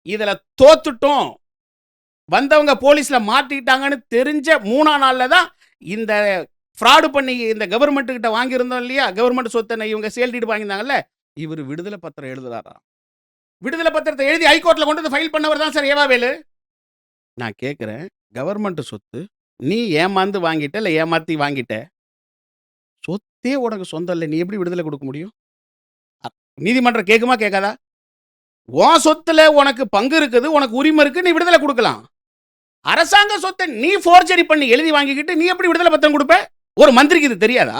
இதுல தோத்துட்டோம், வந்தவங்க போலீஸ்ல மாட்டிட்டாங்கன்னு தெரிஞ்ச 3ஆம் நாள்ல தான் இந்த ஃப்ராடு பண்ணி இந்த கவர்மெண்ட் கிட்ட வாங்கியிருந்தோம் இல்லையா, கவர்மெண்ட் சொத்தை இவங்க சேல் டீட் வாங்கியிருந்தாங்கல்ல, இவர் விடுதலை பத்திரம் எழுதுறாராம். விடுதலை பத்திரத்தை எழுதி ஹைகோர்ட்ல கொண்டு வந்து ஃபைல் பண்ணவர் தான் சார் ஏவாவேலு. நான் கேட்கிறேன், கவர்மெண்ட் சொத்து நீ ஏமாந்து வாங்கிட்ட, இல்ல ஏமாத்தி வாங்கிட்ட, சொத்தே உனக்கு சொந்தம் இல்லை, நீ எப்படி விடுதலை கொடுக்க முடியும்? நீதிமன்றம் கேட்குமா கேட்காதா? உன் சொத்துல உனக்கு பங்கு இருக்குது, உனக்கு உரிமை இருக்கு, நீ விடுதலை கொடுக்கலாம். அரசாங்க சொத்தை நீ ஃபோர்ஜரி பண்ணி எழுதி வாங்கிக்கிட்டு நீ எப்படி விடுதலை பத்திரம் கொடுப்ப? ஒரு மந்திரிக்கு இது தெரியாதா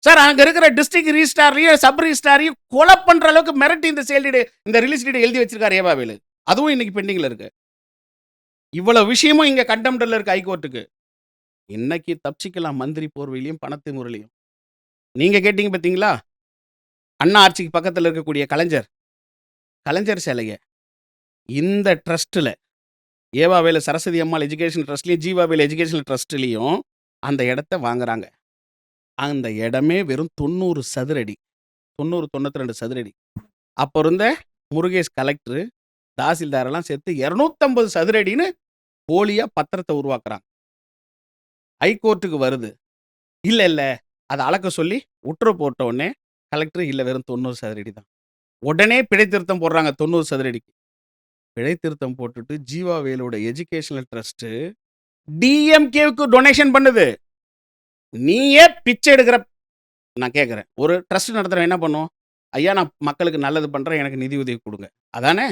சார்? அங்க இருக்கிற டிஸ்ட்ரிக்ட் ரிஜிஸ்ட்ராரையும் சப் ரிஜிஸ்ட்ராரையும் கொலை பண்ற அளவுக்கு மிரட்டி இந்த சேல் டீடு, இந்த ரிலீஸ் டீடு எழுதி வச்சிருக்காரு ஏவாவேலு. அதுவும் இன்னைக்கு பெண்டிங்ல இருக்கு. இவ்வளவு விஷயமும் இங்க கண்டெம்ப்ட்ல இருக்கு ஹைகோர்ட்டுக்கு. இன்னைக்கு தப்பிச்சிக்கலாம் மந்திரி போர்வையிலையும் பணத்து முறையிலையும். நீங்க கேட்டீங்க பார்த்தீங்களா, அண்ணா ஆட்சிக்கு பக்கத்தில் இருக்கக்கூடிய கலைஞர் சிலைய இந்த ட்ரஸ்ட்ல, ஏவாவேலு சரஸ்வதி அம்மாள் எஜுகேஷன் ட்ரஸ்ட்லையும் ஜீவாவேலு எஜுகேஷனல் ட்ரஸ்ட்லையும் அந்த இடத்த வாங்குறாங்க. அந்த இடமே வெறும் 90 சதுரடி, 92 சதுரடி. அப்போ இருந்த முருகேஷ் கலெக்டர், தாசில்தாரெல்லாம் சேர்த்து 250 சதுரடின்னு போலியா பத்திரத்தை உருவாக்குறாங்க. ஹைகோர்ட்டுக்கு வருது. இல்ல அதை அளக்க சொல்லி உத்தரவு போட்ட உடனே கலெக்டர் இல்ல வெறும் 90 சதுரடி தான். உடனே பிழை திருத்தம் போடுறாங்க 90 சதுரடிக்கு. பிழை திருத்தம் போட்டுட்டு ஜீவாவேலோட எஜுகேஷனல் ட்ரஸ்ட் டிஎம்கேவுக்கு டொனேஷன் பண்ணுது. நீயே பிச்சை எடுக்கிற. நான் கேட்குறேன், ஒரு ட்ரஸ்ட் நடத்துறவன் என்ன பண்ணும்? ஐயா நான் மக்களுக்கு நல்லது பண்றேன், எனக்கு நிதி உதவி கொடுங்க, அதானே?